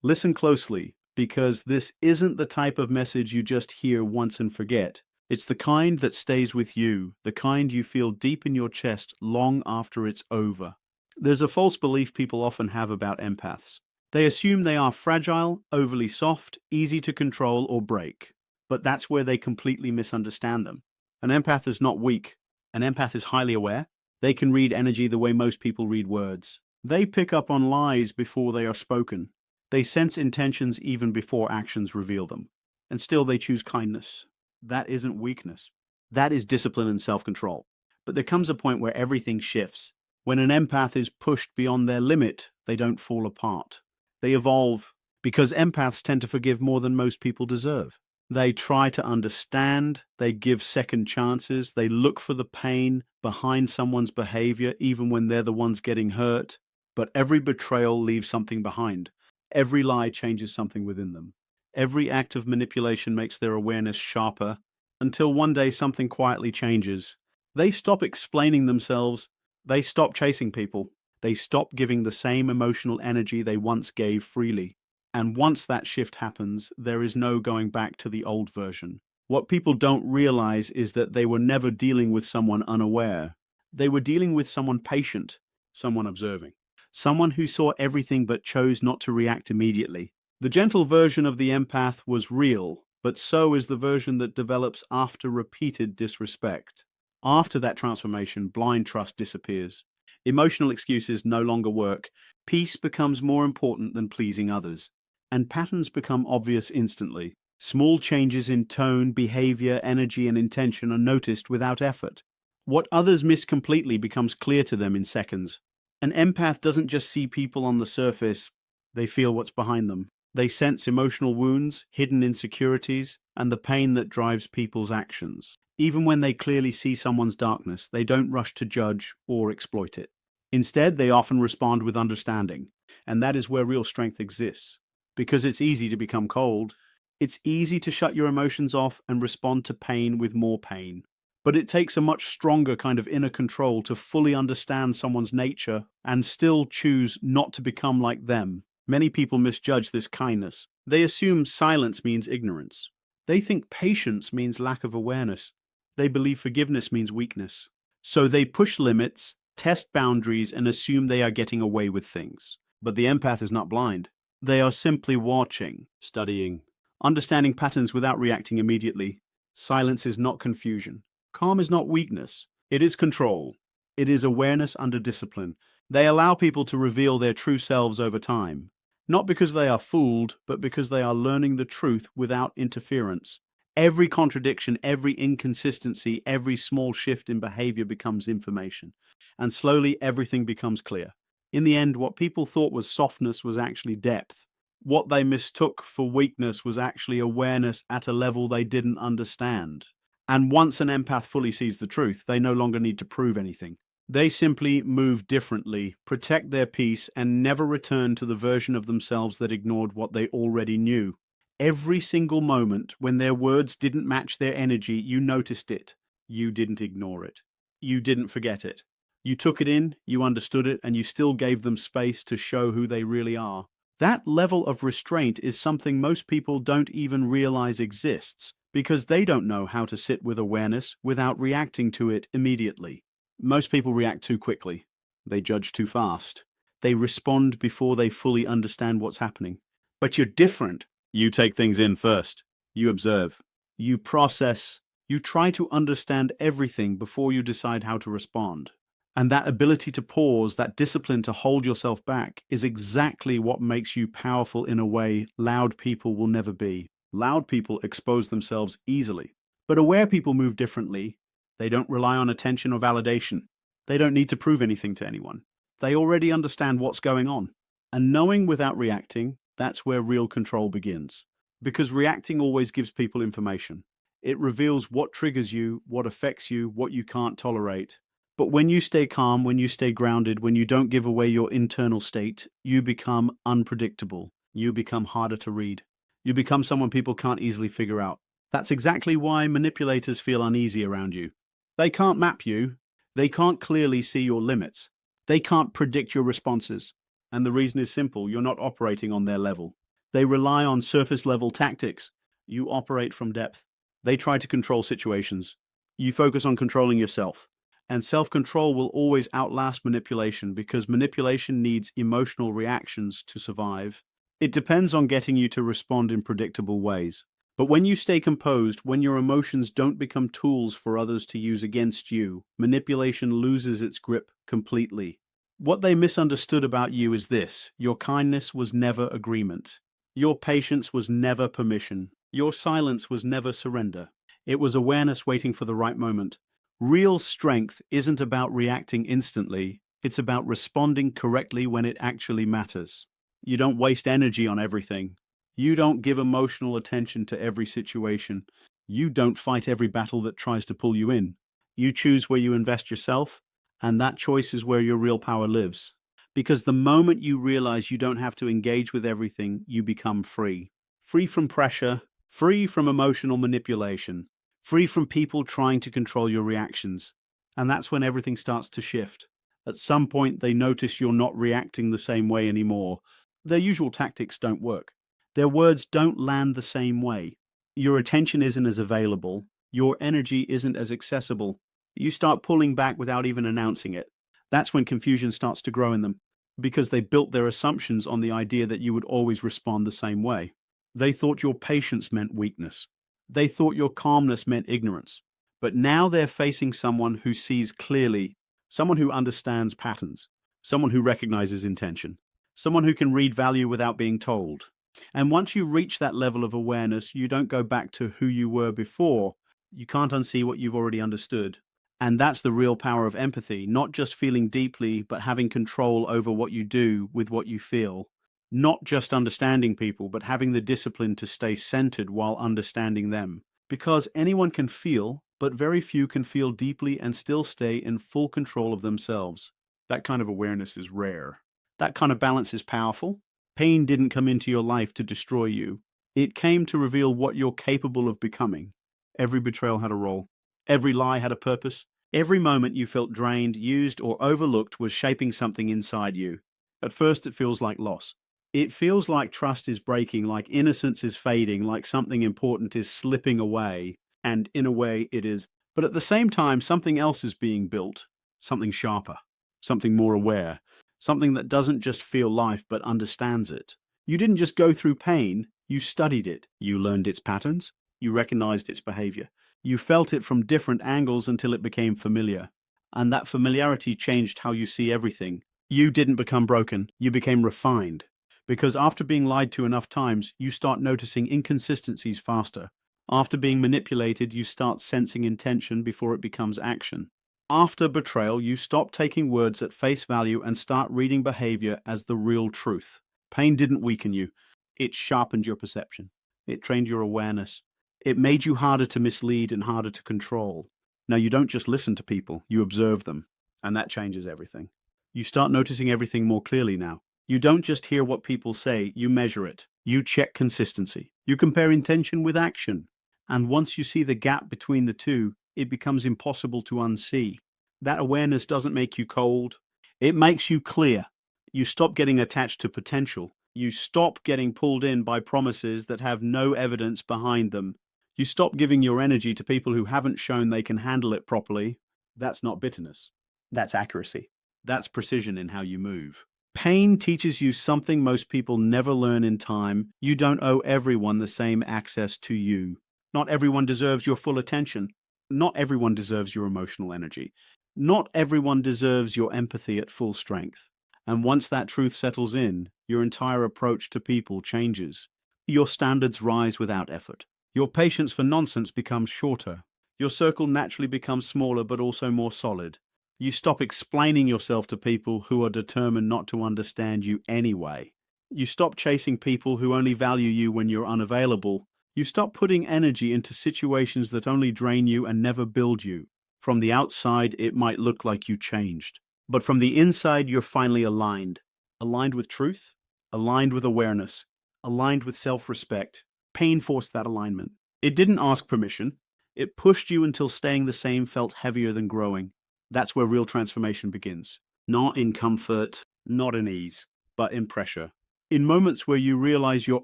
Listen closely, because this isn't the type of message you just hear once and forget. It's the kind that stays with you, the kind you feel deep in your chest long after it's over. There's a false belief people often have about empaths. They assume they are fragile, overly soft, easy to control or break. But that's where they completely misunderstand them. An empath is not weak. An empath is highly aware. They can read energy the way most people read words. They pick up on lies before they are spoken. They sense intentions even before actions reveal them. And still they choose kindness. That isn't weakness. That is discipline and self-control. But there comes a point where everything shifts. When an empath is pushed beyond their limit, they don't fall apart. They evolve, because empaths tend to forgive more than most people deserve. They try to understand, they give second chances, they look for the pain behind someone's behavior even when they're the ones getting hurt. But every betrayal leaves something behind. Every lie changes something within them. Every act of manipulation makes their awareness sharper, until one day something quietly changes. They stop explaining themselves. They stop chasing people. They stop giving the same emotional energy they once gave freely. And once that shift happens, there is no going back to the old version. What people don't realize is that they were never dealing with someone unaware. They were dealing with someone patient, someone observing. Someone who saw everything but chose not to react immediately. The gentle version of the empath was real, but so is the version that develops after repeated disrespect. After that transformation, blind trust disappears. Emotional excuses no longer work. Peace becomes more important than pleasing others. And patterns become obvious instantly. Small changes in tone, behavior, energy, and intention are noticed without effort. What others miss completely becomes clear to them in seconds. An empath doesn't just see people on the surface, they feel what's behind them. They sense emotional wounds, hidden insecurities, and the pain that drives people's actions. Even when they clearly see someone's darkness, they don't rush to judge or exploit it. Instead, they often respond with understanding, and that is where real strength exists. Because it's easy to become cold. It's easy to shut your emotions off and respond to pain with more pain. But it takes a much stronger kind of inner control to fully understand someone's nature and still choose not to become like them. Many people misjudge this kindness. They assume silence means ignorance. They think patience means lack of awareness. They believe forgiveness means weakness. So they push limits, test boundaries, and assume they are getting away with things. But the empath is not blind. They are simply watching, studying, understanding patterns without reacting immediately. Silence is not confusion. Calm is not weakness. It is control. It is awareness under discipline. They allow people to reveal their true selves over time. Not because they are fooled, but because they are learning the truth without interference. Every contradiction, every inconsistency, every small shift in behavior becomes information. And slowly everything becomes clear. In the end, what people thought was softness was actually depth. What they mistook for weakness was actually awareness at a level they didn't understand. And once an empath fully sees the truth, they no longer need to prove anything. They simply move differently, protect their peace, and never return to the version of themselves that ignored what they already knew. Every single moment when their words didn't match their energy, you noticed it. You didn't ignore it. You didn't forget it. You took it in, you understood it, and you still gave them space to show who they really are. That level of restraint is something most people don't even realize exists, because they don't know how to sit with awareness without reacting to it immediately. Most people react too quickly. They judge too fast. They respond before they fully understand what's happening. But you're different. You take things in first. You observe. You process. You try to understand everything before you decide how to respond. And that ability to pause, that discipline to hold yourself back, is exactly what makes you powerful in a way loud people will never be. Loud people expose themselves easily. But aware people move differently. They don't rely on attention or validation. They don't need to prove anything to anyone. They already understand what's going on. And knowing without reacting, that's where real control begins. Because reacting always gives people information. It reveals what triggers you, what affects you, what you can't tolerate. But when you stay calm, when you stay grounded, when you don't give away your internal state, you become unpredictable. You become harder to read. You become someone people can't easily figure out. That's exactly why manipulators feel uneasy around you. They can't map you. They can't clearly see your limits. They can't predict your responses. And the reason is simple. You're not operating on their level. They rely on surface-level tactics. You operate from depth. They try to control situations. You focus on controlling yourself. And self-control will always outlast manipulation because manipulation needs emotional reactions to survive. It depends on getting you to respond in predictable ways. But when you stay composed, when your emotions don't become tools for others to use against you, manipulation loses its grip completely. What they misunderstood about you is this: your kindness was never agreement. Your patience was never permission. Your silence was never surrender. It was awareness waiting for the right moment. Real strength isn't about reacting instantly. It's about responding correctly when it actually matters. You don't waste energy on everything. You don't give emotional attention to every situation. You don't fight every battle that tries to pull you in. You choose where you invest yourself, and that choice is where your real power lives. Because the moment you realize you don't have to engage with everything, you become free. Free from pressure, free from emotional manipulation, free from people trying to control your reactions. And that's when everything starts to shift. At some point, they notice you're not reacting the same way anymore. Their usual tactics don't work. Their words don't land the same way. Your attention isn't as available. Your energy isn't as accessible. You start pulling back without even announcing it. That's when confusion starts to grow in them, because they built their assumptions on the idea that you would always respond the same way. They thought your patience meant weakness. They thought your calmness meant ignorance. But now they're facing someone who sees clearly, someone who understands patterns, someone who recognizes intention, someone who can read value without being told. And once you reach that level of awareness, you don't go back to who you were before. You can't unsee what you've already understood. And that's the real power of empathy, not just feeling deeply, but having control over what you do with what you feel. Not just understanding people, but having the discipline to stay centered while understanding them. Because anyone can feel, but very few can feel deeply and still stay in full control of themselves. That kind of awareness is rare. That kind of balance is powerful. Pain didn't come into your life to destroy you. It came to reveal what you're capable of becoming. Every betrayal had a role. Every lie had a purpose. Every moment you felt drained, used, or overlooked was shaping something inside you. At first, it feels like loss. It feels like trust is breaking, like innocence is fading, like something important is slipping away. And in a way, it is. But at the same time, something else is being built. Something sharper. Something more aware. Something that doesn't just feel life, but understands it. You didn't just go through pain, you studied it. You learned its patterns. You recognized its behavior. You felt it from different angles until it became familiar. And that familiarity changed how you see everything. You didn't become broken, you became refined. Because after being lied to enough times, you start noticing inconsistencies faster. After being manipulated, you start sensing intention before it becomes action. After betrayal, you stop taking words at face value and start reading behavior as the real truth. Pain didn't weaken you. It sharpened your perception. It trained your awareness. It made you harder to mislead and harder to control. Now, you don't just listen to people, you observe them. And that changes everything. You start noticing everything more clearly now. You don't just hear what people say, you measure it. You check consistency. You compare intention with action. And once you see the gap between the two, it becomes impossible to unsee. That awareness doesn't make you cold. It makes you clear. You stop getting attached to potential. You stop getting pulled in by promises that have no evidence behind them. You stop giving your energy to people who haven't shown they can handle it properly. That's not bitterness. That's accuracy. That's precision in how you move. Pain teaches you something most people never learn in time. You don't owe everyone the same access to you. Not everyone deserves your full attention. Not everyone deserves your emotional energy. Not everyone deserves your empathy at full strength. And once that truth settles in, your entire approach to people changes. Your standards rise without effort. Your patience for nonsense becomes shorter. Your circle naturally becomes smaller but also more solid. You stop explaining yourself to people who are determined not to understand you anyway. You stop chasing people who only value you when you're unavailable. You stop putting energy into situations that only drain you and never build you. From the outside, it might look like you changed. But from the inside, you're finally aligned. Aligned with truth, aligned with awareness, aligned with self-respect. Pain forced that alignment. It didn't ask permission. It pushed you until staying the same felt heavier than growing. That's where real transformation begins. Not in comfort, not in ease, but in pressure. In moments where you realize your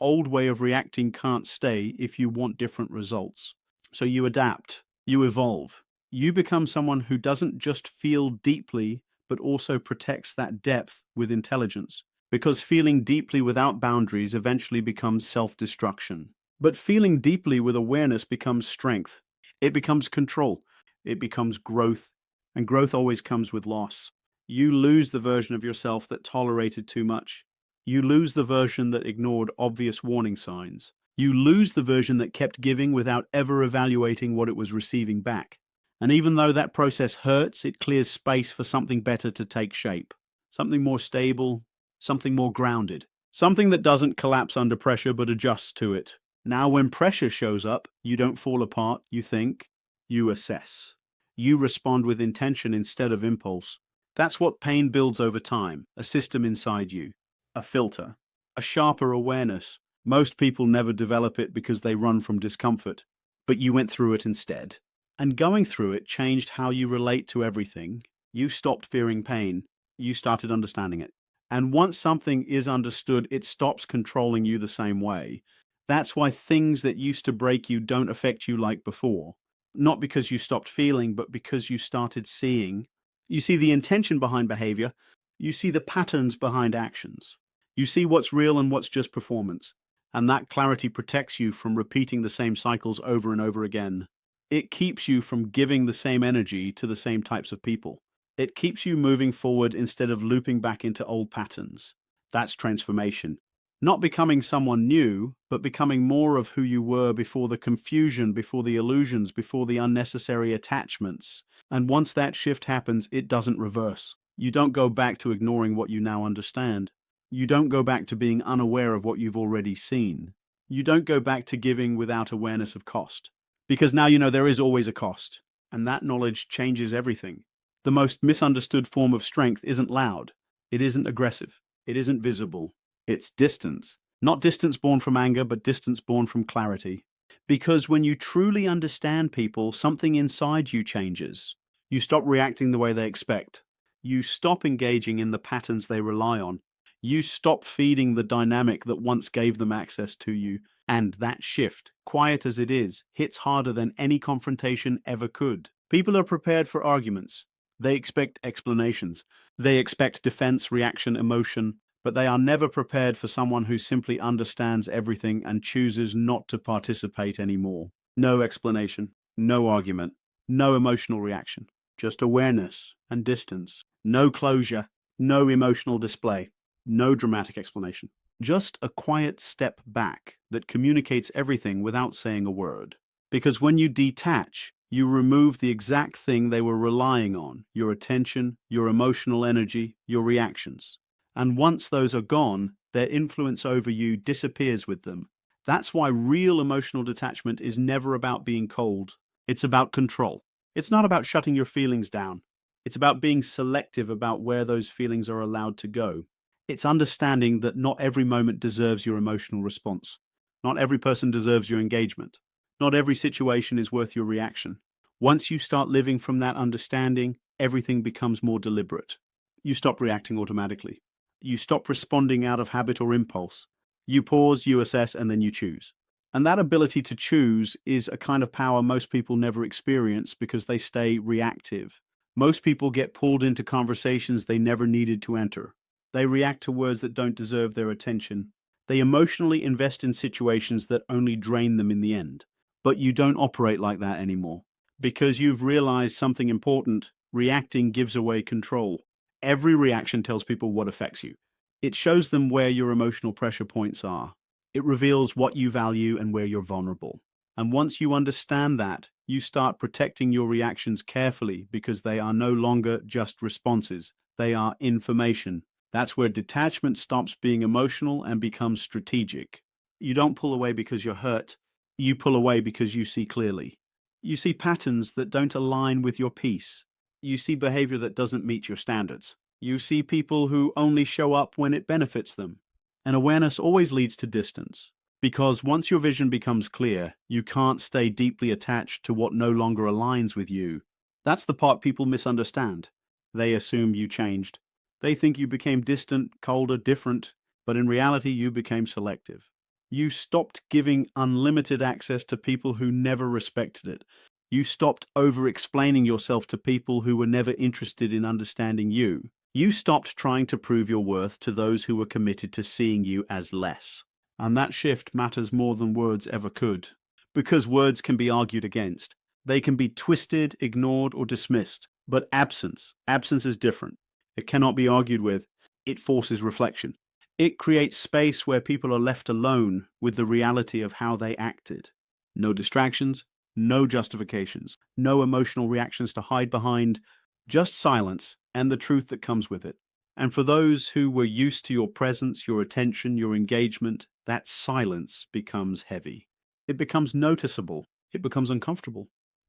old way of reacting can't stay if you want different results. So you adapt, you evolve. You become someone who doesn't just feel deeply, but also protects that depth with intelligence. Because feeling deeply without boundaries eventually becomes self-destruction. But feeling deeply with awareness becomes strength. It becomes control. It becomes growth. And growth always comes with loss. You lose the version of yourself that tolerated too much. You lose the version that ignored obvious warning signs. You lose the version that kept giving without ever evaluating what it was receiving back. And even though that process hurts, it clears space for something better to take shape. Something more stable, something more grounded. Something that doesn't collapse under pressure but adjusts to it. Now when pressure shows up, you don't fall apart, you think, you assess. You respond with intention instead of impulse. That's what pain builds over time, a system inside you. A filter, a sharper awareness. Most people never develop it because they run from discomfort, but you went through it instead. And going through it changed how you relate to everything. You stopped fearing pain. You started understanding it. And once something is understood, it stops controlling you the same way. That's why things that used to break you don't affect you like before. Not because you stopped feeling, but because you started seeing. You see the intention behind behavior. You see the patterns behind actions. You see what's real and what's just performance. And that clarity protects you from repeating the same cycles over and over again. It keeps you from giving the same energy to the same types of people. It keeps you moving forward instead of looping back into old patterns. That's transformation. Not becoming someone new, but becoming more of who you were before the confusion, before the illusions, before the unnecessary attachments. And once that shift happens, it doesn't reverse. You don't go back to ignoring what you now understand. You don't go back to being unaware of what you've already seen. You don't go back to giving without awareness of cost. Because now you know there is always a cost. And that knowledge changes everything. The most misunderstood form of strength isn't loud. It isn't aggressive. It isn't visible. It's distance. Not distance born from anger, but distance born from clarity. Because when you truly understand people, something inside you changes. You stop reacting the way they expect. You stop engaging in the patterns they rely on. You stop feeding the dynamic that once gave them access to you. And that shift, quiet as it is, hits harder than any confrontation ever could. People are prepared for arguments. They expect explanations. They expect defense, reaction, emotion. But they are never prepared for someone who simply understands everything and chooses not to participate anymore. No explanation, no argument, no emotional reaction, just awareness and distance. No closure, no emotional display, no dramatic explanation. Just a quiet step back that communicates everything without saying a word. Because when you detach, you remove the exact thing they were relying on, your attention, your emotional energy, your reactions. And once those are gone, their influence over you disappears with them. That's why real emotional detachment is never about being cold. It's about control. It's not about shutting your feelings down. It's about being selective about where those feelings are allowed to go. It's understanding that not every moment deserves your emotional response. Not every person deserves your engagement. Not every situation is worth your reaction. Once you start living from that understanding, everything becomes more deliberate. You stop reacting automatically. You stop responding out of habit or impulse. You pause, you assess, and then you choose. And that ability to choose is a kind of power most people never experience because they stay reactive. Most people get pulled into conversations they never needed to enter. They react to words that don't deserve their attention. They emotionally invest in situations that only drain them in the end. But you don't operate like that anymore. Because you've realized something important, reacting gives away control. Every reaction tells people what affects you. It shows them where your emotional pressure points are. It reveals what you value and where you're vulnerable. And once you understand that, you start protecting your reactions carefully because they are no longer just responses. They are information. That's where detachment stops being emotional and becomes strategic. You don't pull away because you're hurt. You pull away because you see clearly. You see patterns that don't align with your peace. You see behavior that doesn't meet your standards. You see people who only show up when it benefits them. And awareness always leads to distance. Because once your vision becomes clear, you can't stay deeply attached to what no longer aligns with you. That's the part people misunderstand. They assume you changed. They think you became distant, colder, different. But in reality, you became selective. You stopped giving unlimited access to people who never respected it. You stopped over-explaining yourself to people who were never interested in understanding you. You stopped trying to prove your worth to those who were committed to seeing you as less. And that shift matters more than words ever could. Because words can be argued against. They can be twisted, ignored, or dismissed. But absence is different. It cannot be argued with. It forces reflection. It creates space where people are left alone with the reality of how they acted. No distractions, no justifications, no emotional reactions to hide behind, just silence and the truth that comes with it. And for those who were used to your presence, your attention, your engagement, that silence becomes heavy. It becomes noticeable. It becomes uncomfortable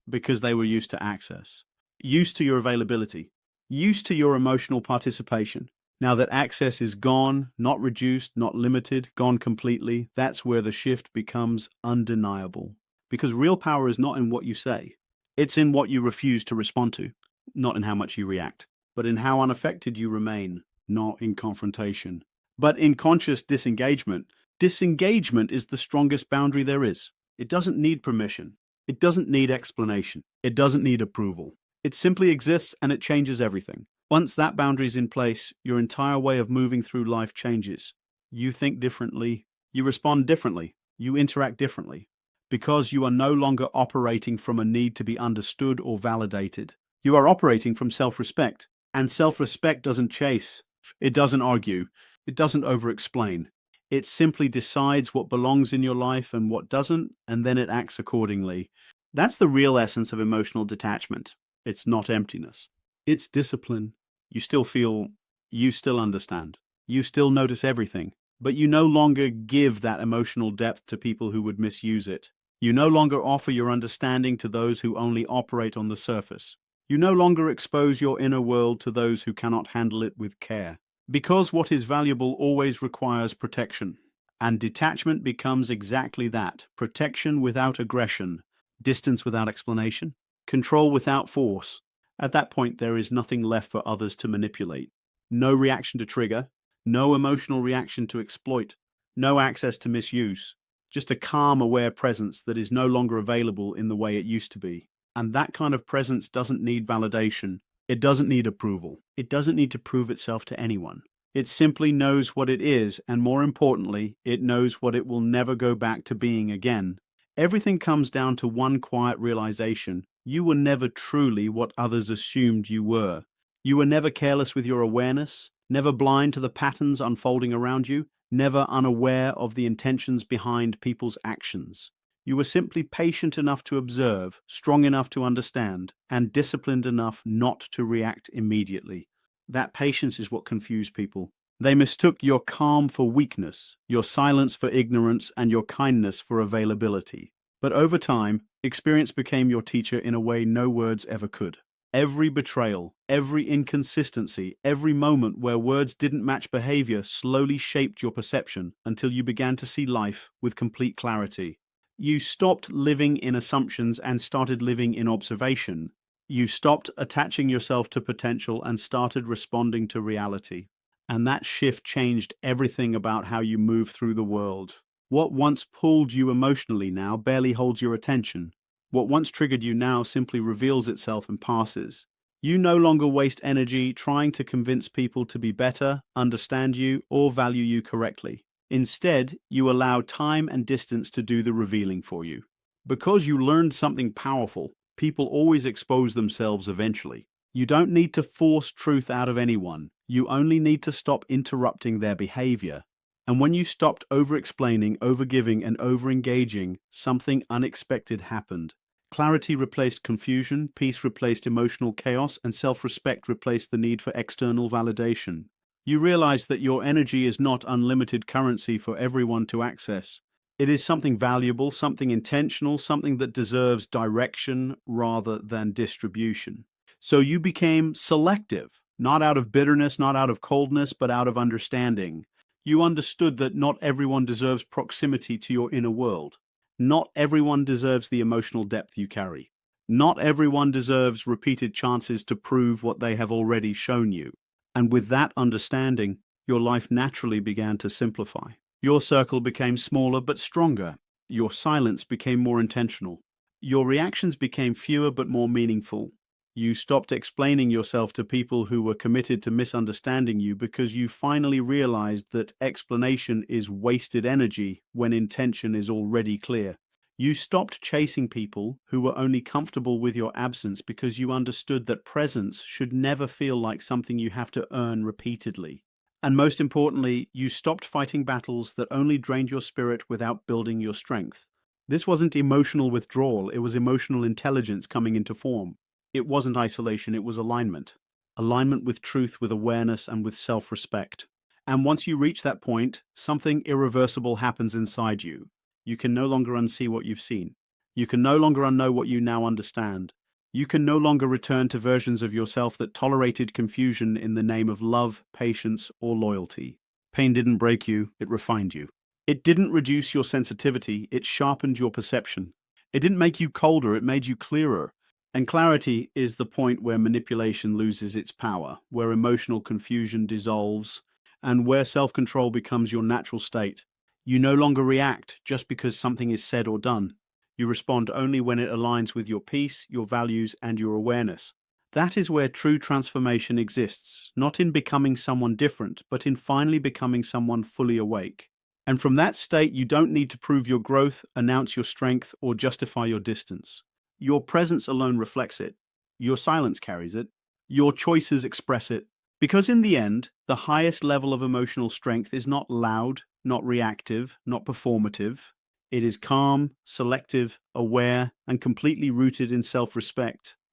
because they were used to access, used to your availability, used to your emotional participation. Now that access is gone, not reduced, not limited, gone completely, that's where the shift becomes undeniable. Because real power is not in what you say. It's in what you refuse to respond to, not in how much you react, but in how unaffected you remain, not in confrontation, but in conscious disengagement. Disengagement is the strongest boundary there is. It doesn't need permission. It doesn't need explanation. It doesn't need approval. It simply exists and it changes everything. Once that boundary is in place, your entire way of moving through life changes. You think differently, you respond differently, you interact differently, because you are no longer operating from a need to be understood or validated. You are operating from self-respect, and self-respect doesn't chase, it doesn't argue, it doesn't over-explain. It simply decides what belongs in your life and what doesn't, and then it acts accordingly. That's the real essence of emotional detachment. It's not emptiness. It's discipline. You still feel, you still understand. You still notice everything, but you no longer give that emotional depth to people who would misuse it. You no longer offer your understanding to those who only operate on the surface. You no longer expose your inner world to those who cannot handle it with care. Because what is valuable always requires protection. And detachment becomes exactly that. Protection without aggression. Distance without explanation. Control without force. At that point, there is nothing left for others to manipulate. No reaction to trigger. No emotional reaction to exploit. No access to misuse. Just a calm, aware presence that is no longer available in the way it used to be. And that kind of presence doesn't need validation. It doesn't need approval. It doesn't need to prove itself to anyone. It simply knows what it is, and more importantly, it knows what it will never go back to being again. Everything comes down to one quiet realization. You were never truly what others assumed you were. You were never careless with your awareness, never blind to the patterns unfolding around you, never unaware of the intentions behind people's actions. You were simply patient enough to observe, strong enough to understand, and disciplined enough not to react immediately. That patience is what confused people. They mistook your calm for weakness, your silence for ignorance, and your kindness for availability. But over time, experience became your teacher in a way no words ever could. Every betrayal, every inconsistency, every moment where words didn't match behavior slowly shaped your perception until you began to see life with complete clarity. You stopped living in assumptions and started living in observation. You stopped attaching yourself to potential and started responding to reality. And that shift changed everything about how you move through the world. What once pulled you emotionally now barely holds your attention. What once triggered you now simply reveals itself and passes. You no longer waste energy trying to convince people to be better, understand you, or value you correctly. Instead, you allow time and distance to do the revealing for you. Because you learned something powerful, people always expose themselves eventually. You don't need to force truth out of anyone. You only need to stop interrupting their behavior. And when you stopped over-explaining, over-giving, and over-engaging, something unexpected happened. Clarity replaced confusion, peace replaced emotional chaos, and self-respect replaced the need for external validation. You realize that your energy is not unlimited currency for everyone to access. It is something valuable, something intentional, something that deserves direction rather than distribution. So you became selective, not out of bitterness, not out of coldness, but out of understanding. You understood that not everyone deserves proximity to your inner world. Not everyone deserves the emotional depth you carry. Not everyone deserves repeated chances to prove what they have already shown you. And with that understanding, Your life naturally began to simplify. Your circle became smaller but stronger. Your silence became more intentional. Your reactions became fewer but more meaningful. You stopped explaining yourself to people who were committed to misunderstanding you because you finally realized that explanation is wasted energy when intention is already clear. You stopped chasing people who were only comfortable with your absence because you understood that presence should never feel like something you have to earn repeatedly. And most importantly, you stopped fighting battles that only drained your spirit without building your strength. This wasn't emotional withdrawal, it was emotional intelligence coming into form. It wasn't isolation, it was alignment. Alignment with truth, with awareness, and with self-respect. And once you reach that point, something irreversible happens inside you. You can no longer unsee what you've seen. You can no longer unknow what you now understand. You can no longer return to versions of yourself that tolerated confusion in the name of love, patience, or loyalty. Pain didn't break you, it refined you. It didn't reduce your sensitivity, it sharpened your perception. It didn't make you colder, it made you clearer. And clarity is the point where manipulation loses its power, where emotional confusion dissolves, and where self-control becomes your natural state. You no longer react just because something is said or done. You respond only when it aligns with your peace, your values, and your awareness. That is where true transformation exists, not in becoming someone different, but in finally becoming someone fully awake. And from that state, you don't need to prove your growth, announce your strength, or justify your distance. Your presence alone reflects it. Your silence carries it. Your choices express it. Because in the end, the highest level of emotional strength is not loud, not reactive, not performative. It is calm, selective, aware, and completely rooted in self-respect.